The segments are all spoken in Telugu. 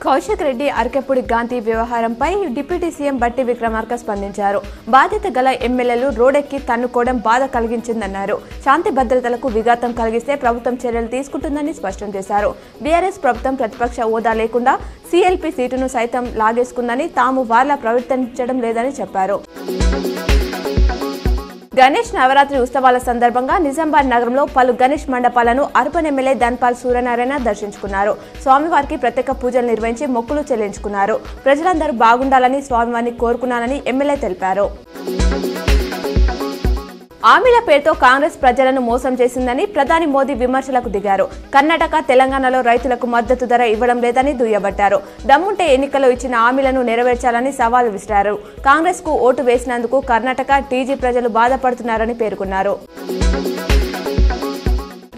కౌశిక్ రెడ్డి అరకెప్పుడు గాంధీ వ్యవహారంపై డిప్యూటీ సీఎం బట్టి విక్రమార్క స్పందించారు. బాధ్యత గల ఎమ్మెల్యేలు రోడ్డెక్కి తన్నుకోవడం బాధ కలిగించిందన్నారు. శాంతి భద్రతలకు విఘాతం కలిగిస్తే ప్రభుత్వం చర్యలు తీసుకుంటుందని స్పష్టం చేశారు. బీఆర్ఎస్ ప్రభుత్వం ప్రతిపక్ష హోదా లేకుండా సీఎల్పీ సీటును సైతం లాగేసుకుందని, తాము వార్లా ప్రవర్తించడం లేదని చెప్పారు. గణేష్ నవరాత్రి ఉత్సవాల సందర్భంగా నిజామాబాద్ నగరంలో పలు గణేష్ మండపాలను అర్బన్ ఎమ్మెల్యే ధన్పాల్ సూర్యనారాయణ దర్శించుకున్నారు. స్వామివారికి ప్రత్యేక పూజలు నిర్వహించి మొక్కులు చెల్లించుకున్నారు. ప్రజలందరూ బాగుండాలని స్వామివారిని కోరుకున్నానని ఎమ్మెల్యే తెలిపారు. హామీల పేరుతో కాంగ్రెస్ ప్రజలను మోసం చేసిందని ప్రధాని మోదీ విమర్శలకు దిగారు. కర్ణాటక, తెలంగాణలో రైతులకు మద్దతు ధర ఇవ్వడం లేదని దుయ్యబట్టారు. దమ్ముంటే ఎన్నికల్లో ఇచ్చిన హామీలను నెరవేర్చాలని సవాల్ విసిరారు. కాంగ్రెస్ కు ఓటు వేసినందుకు కర్ణాటక, టీజీ ప్రజలు బాధపడుతున్నారని పేర్కొన్నారు.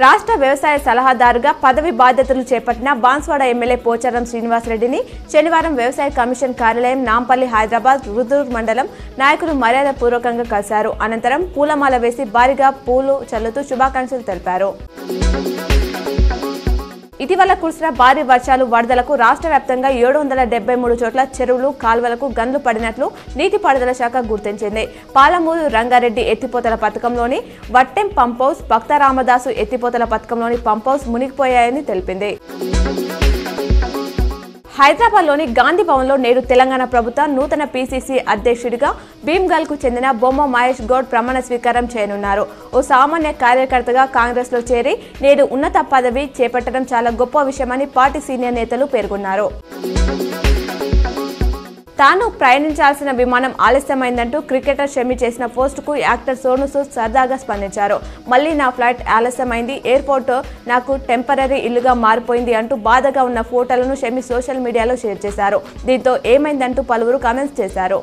రాష్ట్ర వ్యవసాయ సలహాదారుగా పదవి బాధ్యతలు చేపట్టిన బాన్స్వాడ ఎమ్మెల్యే పోచారం శ్రీనివాసరెడ్డిని శనివారం వ్యవసాయ కమిషన్ కార్యాలయం, నాంపల్లి, హైదరాబాద్ రుదూర్ మండలం నాయకులు మర్యాదపూర్వకంగా కలిశారు. అనంతరం పూలమాల వేసి భారీగా పూలు చల్లుతూ శుభాకాంక్షలు తెలిపారు. ఇటీవల కురిసిన భారీ వర్షాలు, వరదలకు రాష్ట్ర వ్యాప్తంగా 773 చోట్ల చెరువులు, కాల్వలకు గన్లు పడినట్లు నీటిపారుదల శాఖ గుర్తించింది. పాలమూరు రంగారెడ్డి ఎత్తిపోతల పథకంలోని వట్టెం పంప్హౌస్, భక్త రామదాసు ఎత్తిపోతల పథకంలోని పంప్హౌస్ మునిగిపోయాయని తెలిపింది. హైదరాబాద్లోని గాంధీ భవన్లో నేడు తెలంగాణ ప్రభుత్వ నూతన పీసీసీ అధ్యక్షుడిగా భీమ్గల్కు చెందిన బొమ్మ మహేష్ గౌడ్ ప్రమాణ స్వీకారం చేయనున్నారు. ఓ సామాన్య కార్యకర్తగా కాంగ్రెస్లో చేరి నేడు ఉన్నత పదవి చేపట్టడం చాలా గొప్ప విషయమని పార్టీ సీనియర్ నేతలు పేర్కొన్నారు. తాను ప్రయాణించాల్సిన విమానం ఆలస్యమైందంటూ క్రికెటర్ షమి చేసిన పోస్టుకు యాక్టర్ సోనూ సూద్ సరదాగా స్పందించారు. మళ్లీ నా ఫ్లైట్ ఆలస్యమైంది, ఎయిర్పోర్ట్ నాకు టెంపరరీ ఇల్లుగా మారిపోయింది అంటూ బాధగా ఉన్న ఫోటోలను షమి సోషల్ మీడియాలో షేర్ చేశారు. దీంతో ఏమైందంటూ పలువురు కామెంట్స్ చేశారు.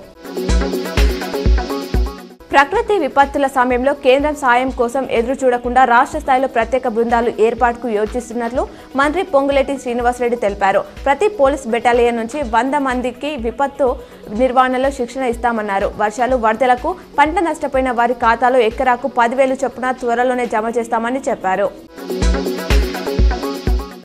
ప్రకృతి విపత్తుల సమయంలో కేంద్రం సాయం కోసం ఎదురు చూడకుండా రాష్ట్ర స్థాయిలో ప్రత్యేక బృందాలు ఏర్పాటుకు యోచిస్తున్నట్లు మంత్రి పొంగులేటి శ్రీనివాసరెడ్డి తెలిపారు. ప్రతి పోలీస్ బెటాలియన్ నుంచి 100 మందికి విపత్తు నిర్వహణలో శిక్షణ ఇస్తామన్నారు. వర్షాలు, వరదలకు పంట నష్టపోయిన వారి ఖాతాలో ఎకరాకు 10,000 చొప్పున త్వరలోనే జమ చేస్తామని చెప్పారు.